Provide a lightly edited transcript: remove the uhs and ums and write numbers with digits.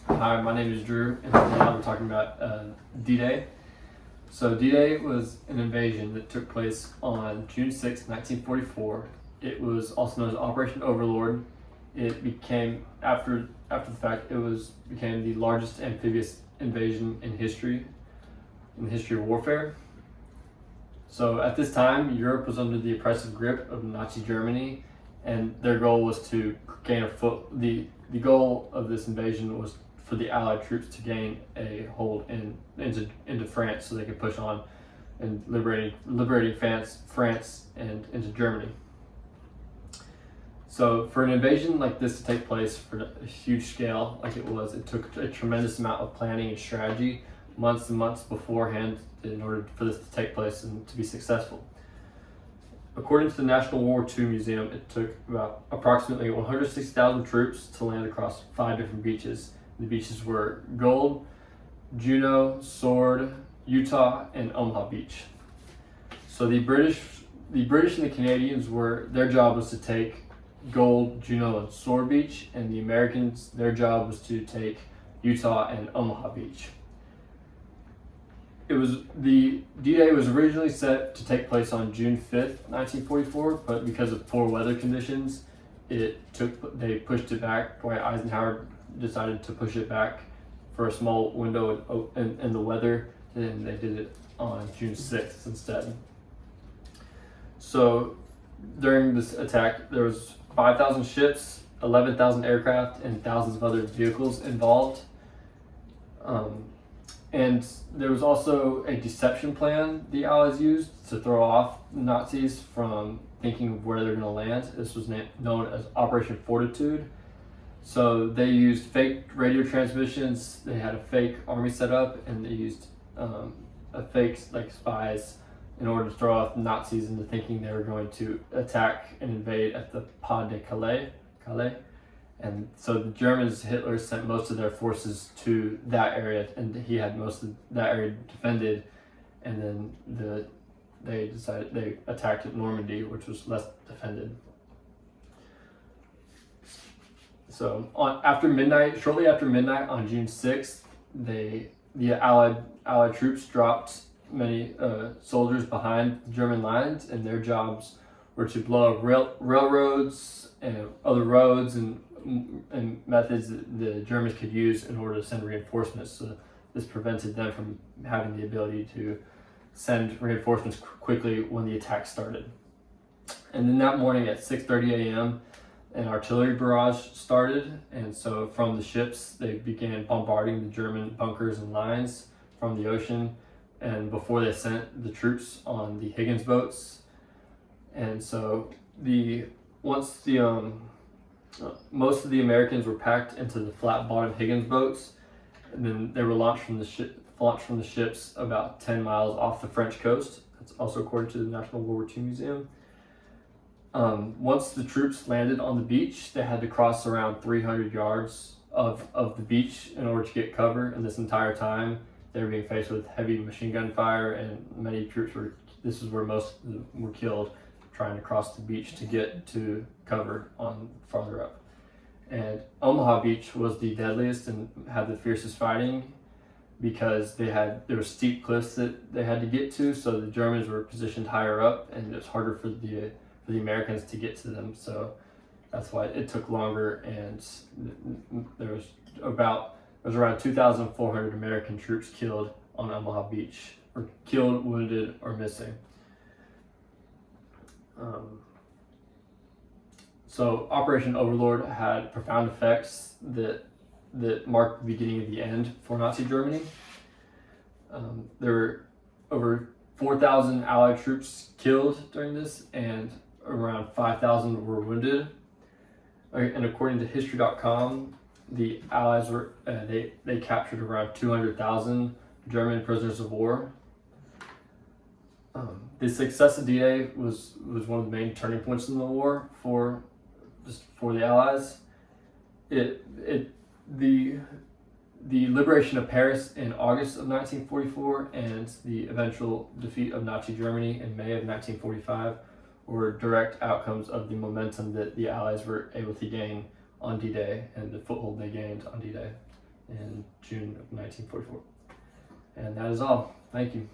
Hi, my name is Drew, and today we're talking about D-Day. So D-Day was an invasion that took place on June 6, 1944. It was also known as Operation Overlord. It became, after the fact, became the largest amphibious invasion in the history of warfare. So at this time, Europe was under the oppressive grip of Nazi Germany, and their goal was to gain a foot. The goal of this invasion was for the Allied troops to gain a hold into France, so they could push on and liberating France and into Germany. So for an invasion like this to take place for a huge scale like it took a tremendous amount of planning and strategy, months and months beforehand, in order for this to take place and to be successful. According to the National World War II Museum, it took about approximately 160,000 troops to land across 5 different beaches. The beaches were Gold, Juno, Sword, Utah, and Omaha Beach. So the British and the Canadians their job was to take Gold, Juno, and Sword Beach, and the Americans, their job was to take Utah and Omaha Beach. The D-Day was originally set to take place on June 5th, 1944, but because of poor weather conditions, they pushed it back. Dwight Eisenhower decided to push it back for a small window in the weather, and they did it on June 6th instead. So during this attack, there was 5,000 ships, 11,000 aircraft, and thousands of other vehicles involved. And there was also a deception plan the Allies used to throw off the Nazis from thinking of where they're going to land. This was known as Operation Fortitude. So they used fake radio transmissions. They had a fake army set up, and they used a fake spies in order to throw off the Nazis into thinking they were going to attack and invade at the Pas de Calais. And so the Germans, Hitler sent most of their forces to that area, and he had most of that area defended. And then they attacked at Normandy, which was less defended. So shortly after midnight on June 6th, the Allied troops dropped many soldiers behind the German lines, and their jobs were to blow up railroads and other roads and methods that the Germans could use in order to send reinforcements. So this prevented them from having the ability to send reinforcements quickly when the attack started. And then that morning at 6:30 a.m., an artillery barrage started, and so from the ships they began bombarding the German bunkers and lines from the ocean, and before they sent the troops on the Higgins boats. And so most of the Americans were packed into the flat-bottomed Higgins boats, and then they were launched from the ships about 10 miles off the French coast. That's also according to the National World War II Museum. Once the troops landed on the beach, they had to cross around 300 yards of the beach in order to get cover, and this entire time they were being faced with heavy machine gun fire, and many troops this is where most were killed, trying to cross the beach to get to cover on farther up. And Omaha Beach was the deadliest and had the fiercest fighting because there were steep cliffs that they had to get to, so the Germans were positioned higher up, and it was harder for the Americans to get to them. So that's why it took longer, and there was around 2,400 American troops killed on Omaha Beach, or killed, wounded, or missing. So Operation Overlord had profound effects that marked the beginning of the end for Nazi Germany. There were over 4,000 Allied troops killed during this, and around 5,000 were wounded. And according to History.com, the Allies they captured around 200,000 German prisoners of war. The success of D-Day was one of the main turning points in the war for the Allies. The liberation of Paris in August of 1944 and the eventual defeat of Nazi Germany in May of 1945 were direct outcomes of the momentum that the Allies were able to gain on D-Day and the foothold they gained on D-Day. in June of 1944. And that is all. Thank you.